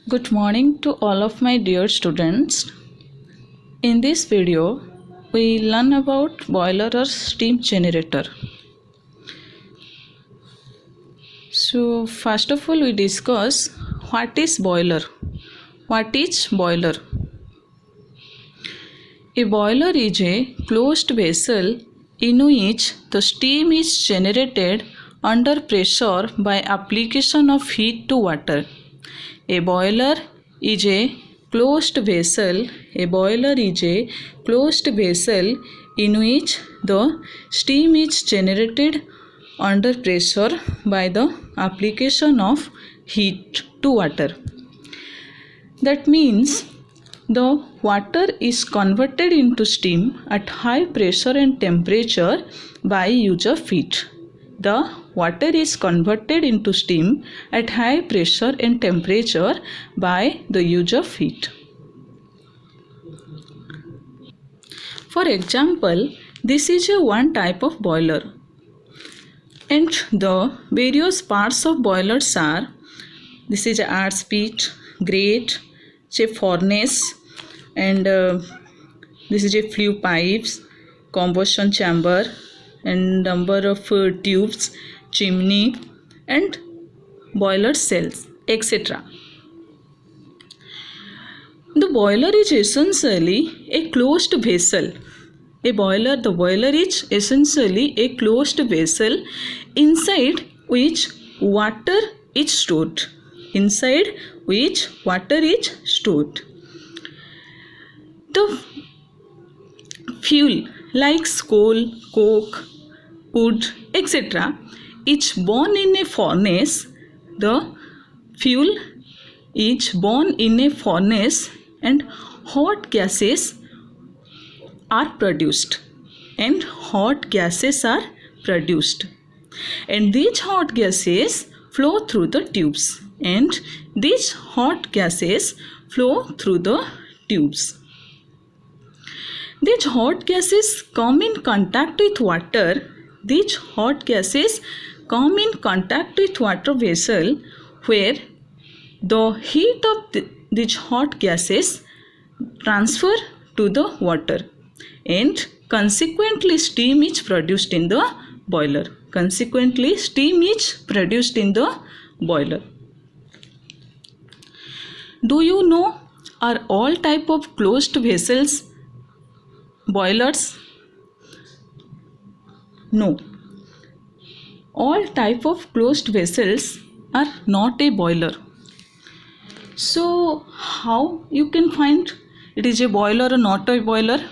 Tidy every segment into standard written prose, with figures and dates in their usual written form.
Good morning to all of my dear students. In this video, we learn about boiler or steam generator. So, first of all, we discuss what is boiler. What is boiler? A boiler is a closed vessel in which the steam is generated under pressure by application of heat to water. A boiler is a closed vessel. A boiler is a closed vessel in which the steam is generated under pressure by the application of heat to water. That means the water is converted into steam at high pressure and temperature by use of heat. The water is converted into steam at high pressure and temperature by the use of heat. For example, this is one type of boiler, and the various parts of boilers are: this is a air spit, grate, a furnace, and this is a flue pipes, combustion chamber, and number of tubes, chimney, and boiler cells, etc. The boiler is essentially a closed vessel. The boiler is essentially a closed vessel inside which water is stored. Inside which water is stored. The fuel like coal, coke, wood, etc. is born in a furnace. The fuel is born in a furnace and hot gases are produced. And these hot gases flow through the tubes. These hot gases come in contact with water. These hot gases come in contact with water vessel where the heat of these hot gases transfer to the water, and consequently steam is produced in the boiler. Do you know, are all type of closed vessels boilers? No. All type of closed vessels are not a boiler. So how you can find it is a boiler or not a boiler?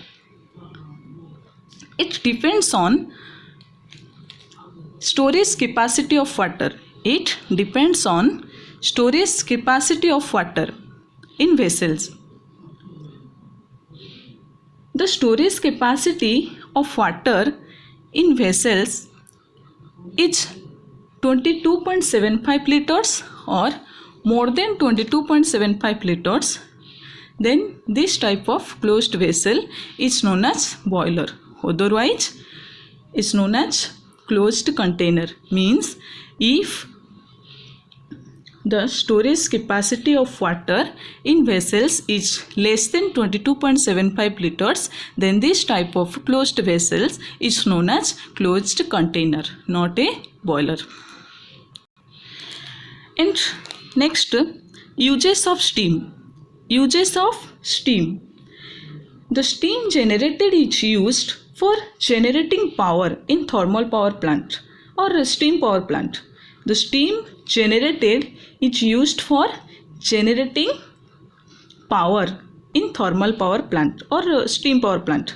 It depends on storage capacity of water. It depends on storage capacity of water in vessels. The storage capacity of water in vessels is 22.75 liters or more than 22.75 liters. Then this type of closed vessel is known as boiler. Otherwise, it's known as closed container. Means if the storage capacity of water in vessels is less than 22.75 liters, then this type of closed vessels is known as closed container, not a boiler. And next, uses of steam. The steam generated is used for generating power in thermal power plant or steam power plant. The steam generated is used for generating power in thermal power plant or steam power plant.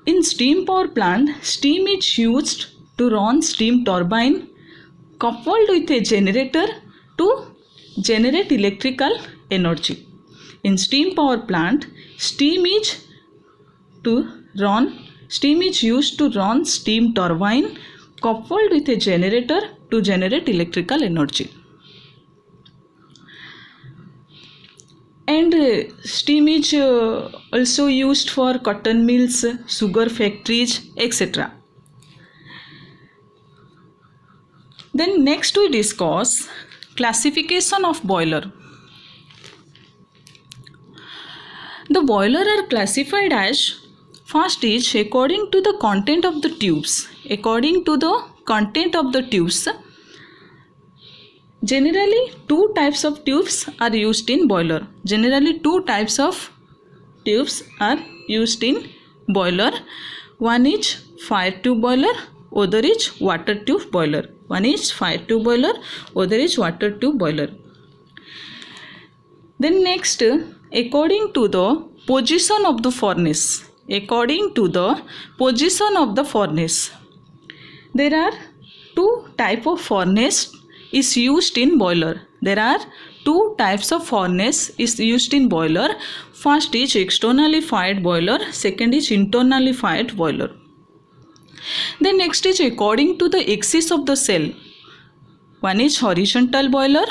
In steam power plant, steam is used to run steam turbine coupled with a generator to generate electrical energy. In steam power plant, steam is used to run steam turbine coupled with a generator to generate electrical energy. And steam is also used for cotton mills, sugar factories, etc. Then next we discuss Classification of boiler. The boiler are classified as, first is according to the content of the tubes. According to the content of the tubes, generally two types of tubes are used in boiler. Generally two types of tubes are used in boiler. One is fire tube boiler, other is water tube boiler. One is fire tube boiler, other is water tube boiler. Then next, according to the position of the furnace. According to the position of the furnace, there are two types of furnace is used in boiler. There are two types of furnace is used in boiler. First is externally fired boiler, second is internally fired boiler. Then next is according to the axis of the cell. One is horizontal boiler,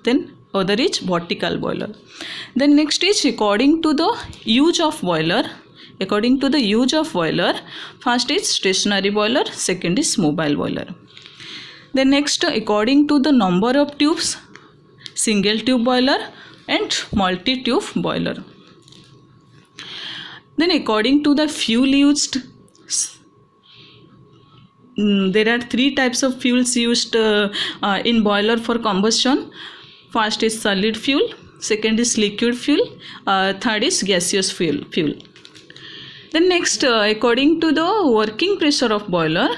then other is vertical boiler. Then next is according to the use of boiler. According to the use of boiler, first is stationary boiler, second is mobile boiler. Then next, according to the number of tubes, single tube boiler and multi tube boiler. Then according to the fuel used, there are three types of fuels used in boiler for combustion. First is solid fuel, second is liquid fuel, third is gaseous fuel. Then next, according to the working pressure of boiler,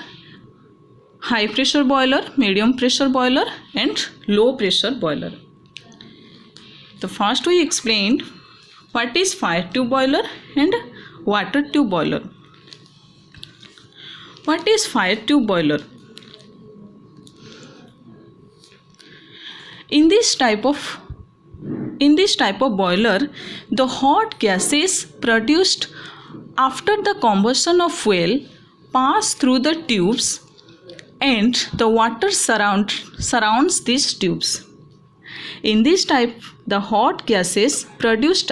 high pressure boiler, medium pressure boiler and low pressure boiler. The first we explained what is fire tube boiler and water tube boiler. What is fire tube boiler? In this type of boiler, the hot gases produced after the combustion of fuel pass through the tubes and the water surrounds these tubes. In this type, the hot gases produced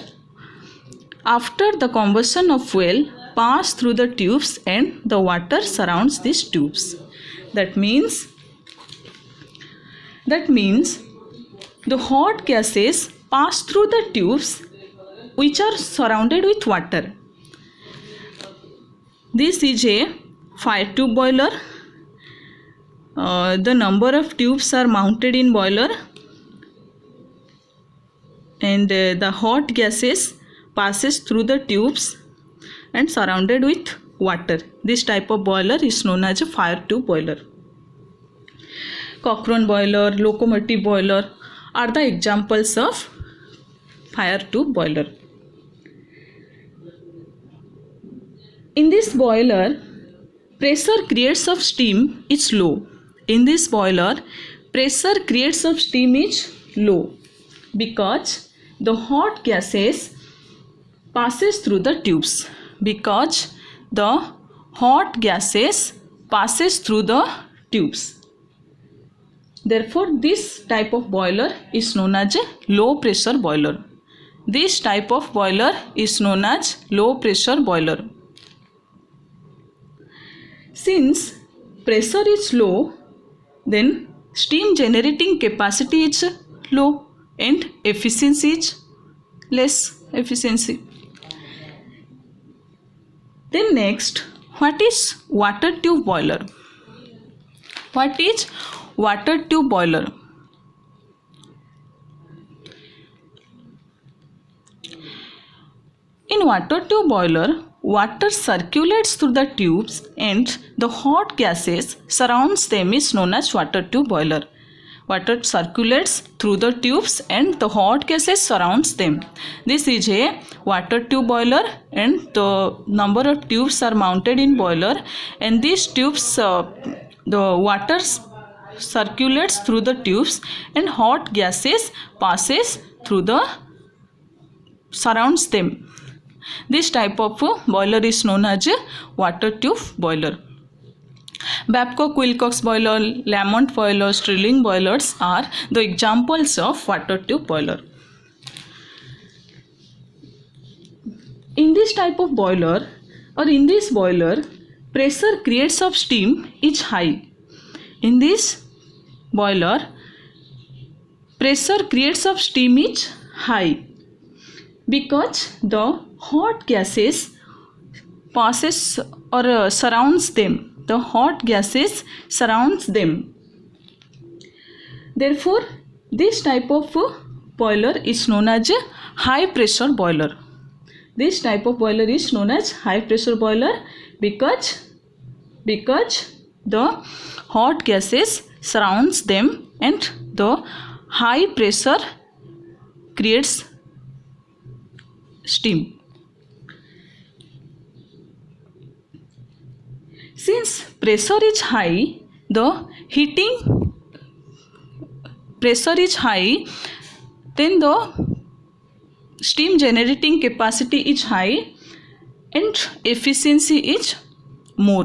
after the combustion of fuel pass through the tubes and the water surrounds these tubes. That means the hot gases pass through the tubes which are surrounded with water. This is a fire tube boiler. The number of tubes are mounted in boiler and the hot gases passes through the tubes and surrounded with water. This type of boiler is known as a fire tube boiler. Cochrane boiler, locomotive boiler are the examples of fire tube boiler. In this boiler, pressure creates of steam is low. In this boiler, pressure creates of steam is low because the hot gases passes through the tubes. Because the hot gases passes through the tubes. Therefore, this type of boiler is known as a low pressure boiler. This type of boiler is known as low pressure boiler. Since pressure is low, then steam generating capacity is low and efficiency is less efficiency. Then next, what is water tube boiler? What is water tube boiler? In water tube boiler, water circulates through the tubes and the hot gases surrounds them is known as water tube boiler. Water circulates through the tubes and the hot gases surrounds them. This is a water tube boiler and the number of tubes are mounted in boiler and these tubes, the water circulates through the tubes and hot gases passes through the surrounds them. This type of boiler is known as a water tube boiler. Babcock-Wilcox boiler, Lamont boiler, Stirling boilers are the examples of water tube boiler. In this type of boiler or in this boiler, pressure creates of steam is high. In this boiler, pressure creates of steam is high because the hot gases passes or surrounds them. The hot gases surrounds them. Therefore, this type of boiler is known as a high pressure boiler. This type of boiler is known as high pressure boiler because the hot gases surrounds them and the high pressure creates steam. Since pressure is high, the heating pressure is high, then the steam generating capacity is high and efficiency is more.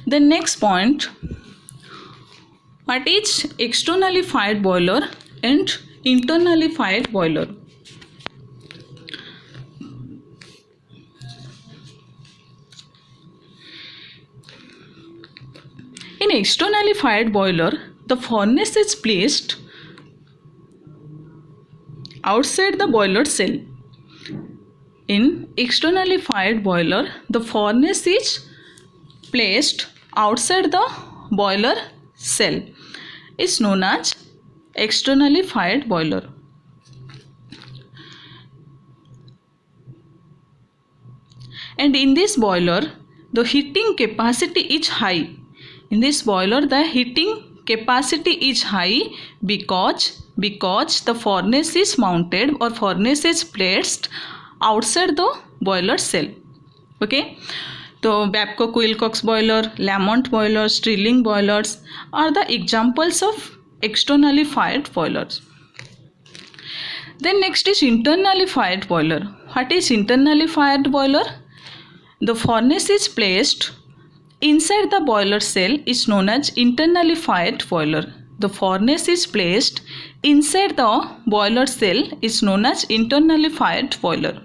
The next point, what is externally fired boiler and internally fired boiler? In externally fired boiler, the furnace is placed outside the boiler cell. In externally fired boiler, the furnace is placed outside the boiler cell. Is known as externally fired boiler. And in this boiler, the heating capacity is high. In this boiler, the heating capacity is high because the furnace is mounted or furnace is placed outside the boiler cell. Okay. So Babcock-Wilcox boiler, Lamont boiler, Stirling boilers are the examples of externally fired boilers. Then next is internally fired boiler. What is internally fired boiler? The furnace is placed inside the boiler cell is known as internally fired boiler. The furnace is placed inside the boiler cell is known as internally fired boiler.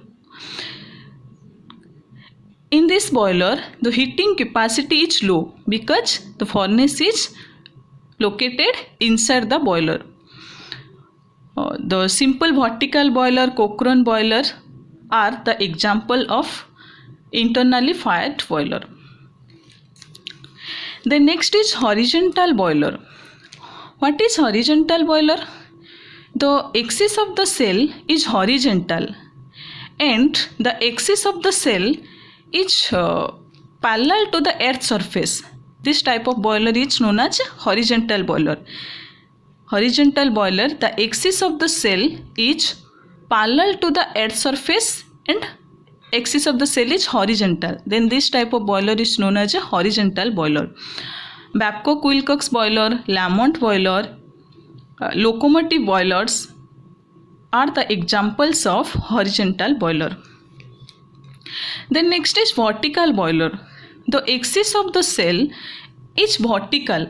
In this boiler, the heating capacity is low because the furnace is located inside the boiler. The simple vertical boiler, Cochrane boiler are the example of internally fired boiler. The next is horizontal boiler. What is horizontal boiler? The axis of the cell is horizontal and the axis of the cell is parallel to the earth surface. This type of boiler is known as horizontal boiler. Horizontal boiler, the axis of the cell is parallel to the earth surface and axis of the cell is horizontal. Then this type of boiler is known as a horizontal boiler. Babcock-Wilcox boiler, Lamont boiler, locomotive boilers are the examples of horizontal boiler. Then next is vertical boiler. The axis of the cell is vertical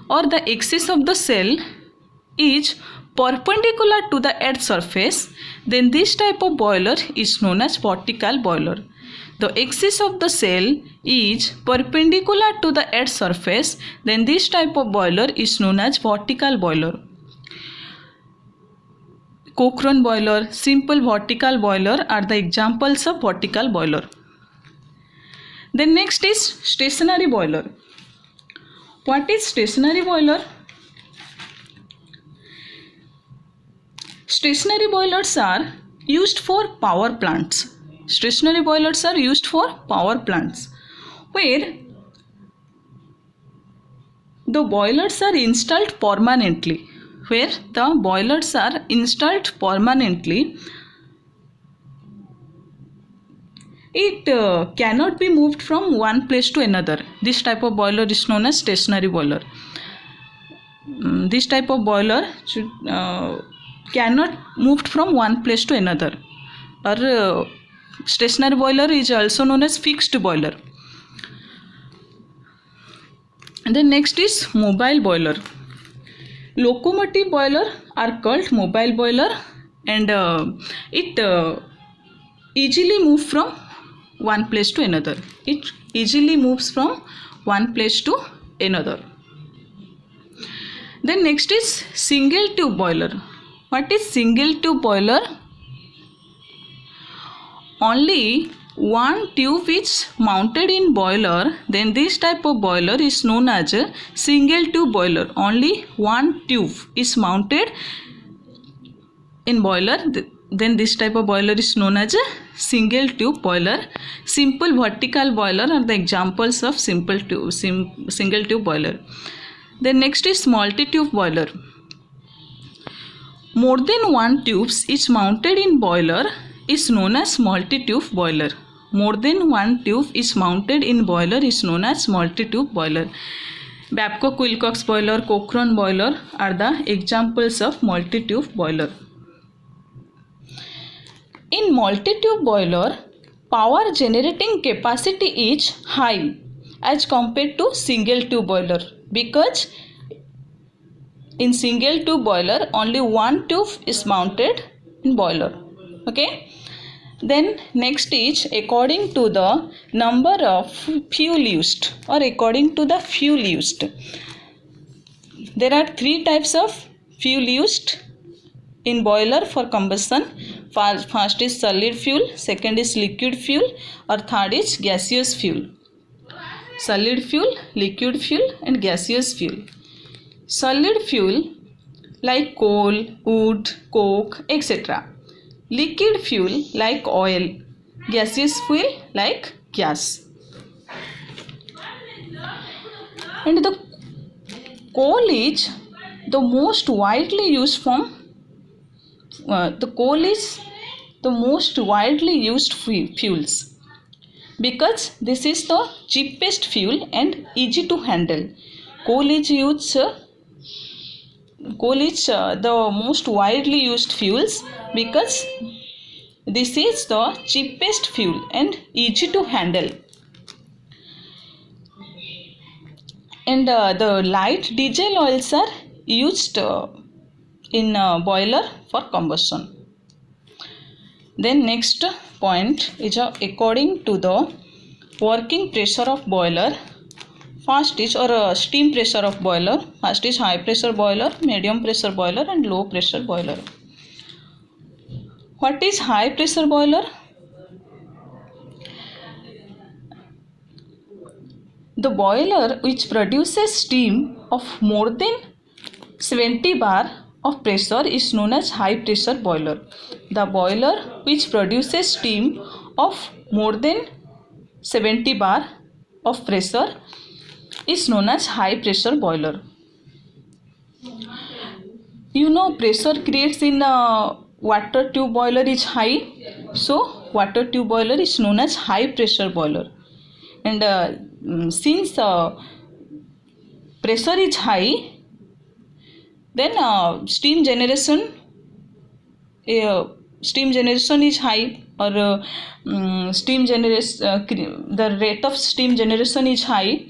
or the axis of the cell is perpendicular to the earth surface. Then this type of boiler is known as vertical boiler. The axis of the cell is perpendicular to the earth surface. Then this type of boiler is known as vertical boiler. Cochrane boiler, simple vertical boiler are the examples of vertical boiler. Then next is stationary boiler. What is stationary boiler? Stationary boilers are used for power plants. Stationary boilers are used for power plants where the boilers are installed permanently. Where the boilers are installed permanently, it cannot be moved from one place to another. This type of boiler is known as stationary boiler. This type of boiler cannot moved from one place to another. Or stationary boiler is also known as fixed boiler. And then next is mobile boiler. Locomotive boiler are called mobile boiler and it easily moves from one place to another. It easily moves from one place to another. Then next is single tube boiler. What is single tube boiler? Only one tube is mounted in boiler, then this type of boiler is known as a single tube boiler. Only one tube is mounted in boiler, then this type of boiler is known as a single tube boiler. Simple vertical boiler are the examples of single tube boiler. Then next is multi-tube boiler. More than one tubes is mounted in boiler is known as multi-tube boiler. More than one tube is mounted in boiler is known as multi-tube boiler. Babcock-Wilcox boiler, Cochrane boiler are the examples of multi-tube boiler. In multi-tube boiler, power generating capacity is high as compared to single tube boiler, because in single tube boiler only one tube is mounted in boiler. Okay. Then next is according to the number of fuel used or according to the fuel used. There are three types of fuel used in boiler for combustion. First is solid fuel, second is liquid fuel, or third is gaseous fuel. Solid fuel, liquid fuel and gaseous fuel. Solid fuel like coal, wood, coke, etc. Liquid fuel like oil. Gaseous fuel like gas. And the coal is the most widely used form. The coal is the most widely used fuels because this is the cheapest fuel and easy to handle. Coal is the most widely used fuels because this is the cheapest fuel and easy to handle. And the light diesel oils are used in boiler for combustion. Then next point is according to the working pressure of boiler. First is steam pressure of boiler. First is high pressure boiler, medium pressure boiler and low pressure boiler. What is high pressure boiler? The boiler which produces steam of more than 70 bar of pressure is known as high pressure boiler. The boiler which produces steam of more than 70 bar of pressure is known as high pressure boiler. You know, pressure creates in water tube boiler is high, so water tube boiler is known as high pressure boiler. And since pressure is high, then steam generation is high, or the rate of steam generation is high,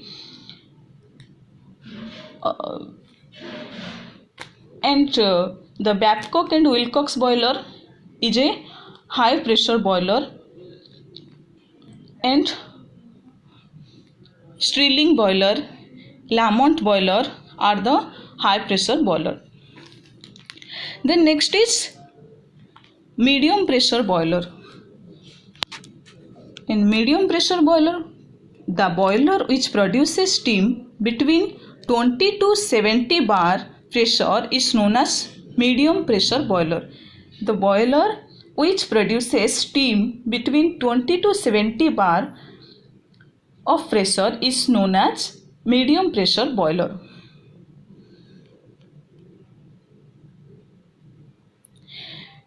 and the Babcock and Wilcox boiler is a high pressure boiler, and Stirling boiler, Lamont boiler are the high pressure boiler. Then next is medium pressure boiler. In medium pressure boiler, the boiler which produces steam between 20 to 70 bar pressure is known as medium pressure boiler. The boiler which produces steam between 20 to 70 bar of pressure is known as medium pressure boiler.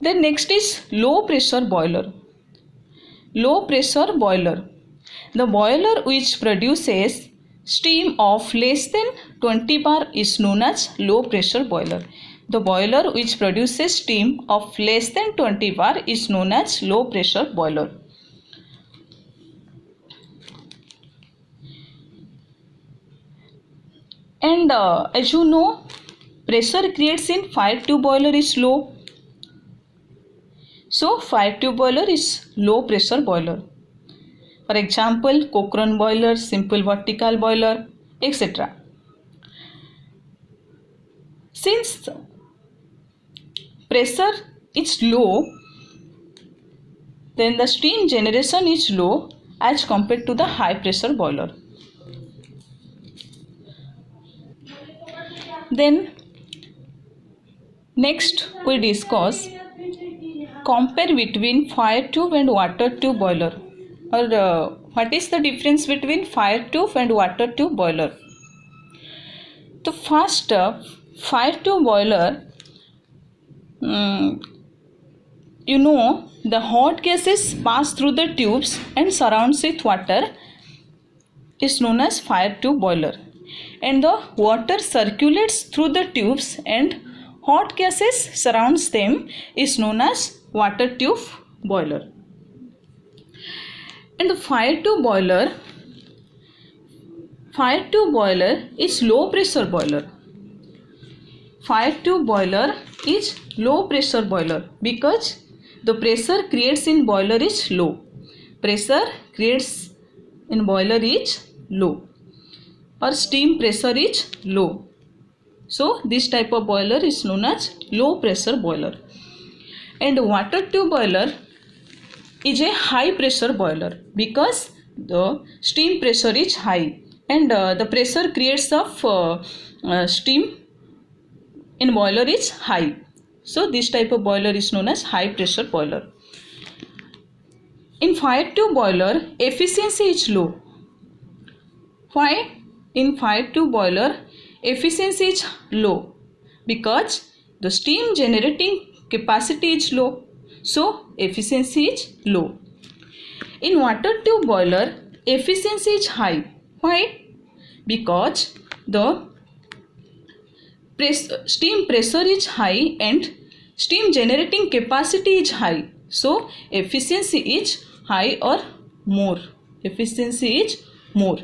Then next is low pressure boiler. Low pressure boiler. The boiler which produces steam of less than 20 bar is known as low pressure boiler. The boiler which produces steam of less than 20 bar is known as low pressure boiler. And as you know, pressure creates in 5-tube boiler is low. So 5-tube boiler is low pressure boiler. For example, Cochrane boiler, simple vertical boiler, etc. Since pressure is low, then the steam generation is low as compared to the high pressure boiler. Then next we discuss compare between fire tube and water tube boiler, or what is the difference between fire tube and water tube boiler. The first fire tube boiler, the hot gases pass through the tubes and surrounds with water is known as fire tube boiler, and the water circulates through the tubes and hot gases surrounds them is known as water tube boiler. And the fire tube boiler is low pressure boiler. Fire tube boiler is low pressure boiler because the pressure creates in boiler is low. Pressure creates in boiler is low, or steam pressure is low. So this type of boiler is known as low pressure boiler. And water tube boiler is a high pressure boiler because the steam pressure is high, and the pressure creates of steam in boiler is high. So this type of boiler is known as high pressure boiler. In fire tube boiler, efficiency is low. Why? In fire tube boiler, efficiency is low because the steam generating capacity is low, so efficiency is low. In water tube boiler, efficiency is high. Why? Because the steam pressure is high and steam generating capacity is high, so efficiency is high or more. Efficiency is more.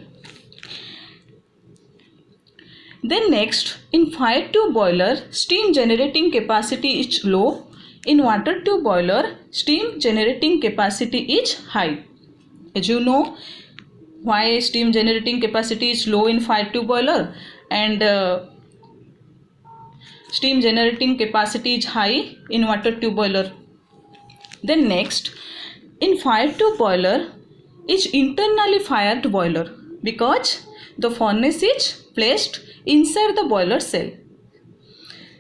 Then next, in fire tube boiler, steam generating capacity is low. In water tube boiler, steam generating capacity is high. As you know, why steam generating capacity is low in fire tube boiler and steam generating capacity is high in water tube boiler. Then next, in fire tube boiler is internally fired boiler because the furnace is placed inside the boiler cell.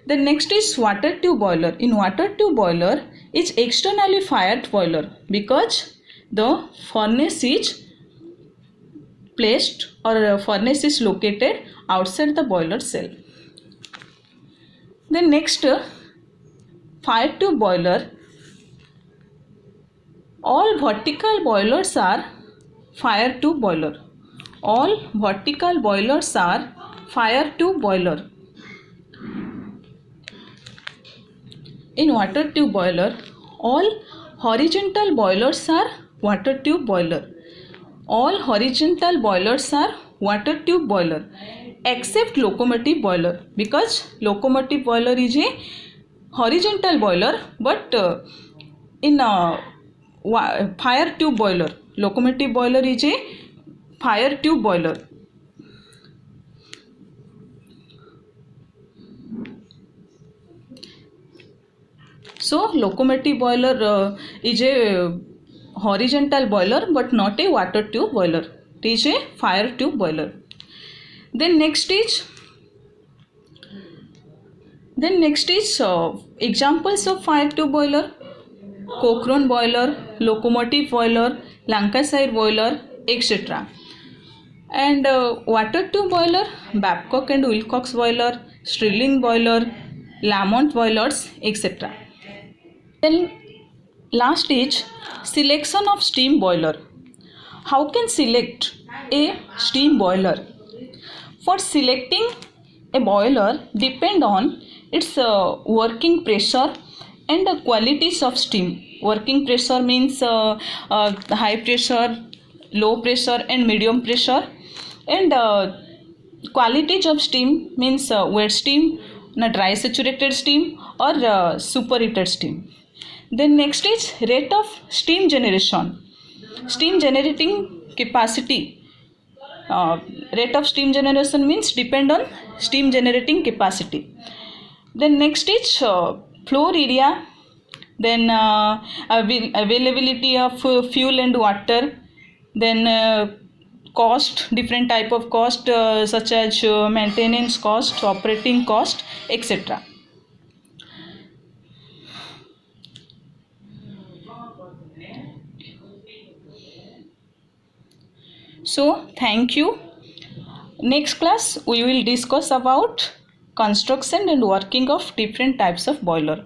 The next is water tube boiler. In water tube boiler is externally fired boiler because the furnace is placed, or furnace is located outside the boiler cell. Then next, fire tube boiler. All vertical boilers are fire tube boiler. All vertical boilers are fire tube boiler. In water tube boiler, all horizontal boilers are water tube boiler. All horizontal boilers are water tube boiler except locomotive boiler, because locomotive boiler is a horizontal boiler, but in fire tube boiler, locomotive boiler is a fire tube boiler. So locomotive boiler is a horizontal boiler but not a water tube boiler. It is a fire tube boiler. Then next is examples of fire tube boiler: Cochrane boiler, locomotive boiler, Lancashire boiler, etc. And water tube boiler, Babcock and Wilcox boiler, Stirling boiler, Lamont boilers, etc. Then last is selection of steam boiler. How can select a steam boiler? For selecting a boiler depend on its working pressure and the qualities of steam. Working pressure means high pressure, low pressure and medium pressure, and qualities of steam means wet steam, dry saturated steam or superheated steam. Then next is rate of steam generation. Steam generating capacity, rate of steam generation means depend on steam generating capacity. Then next is floor area, then availability of fuel and water, then cost, different type of cost such as maintenance cost, operating cost, etc. So thank you. Next class we will discuss about construction and working of different types of boiler.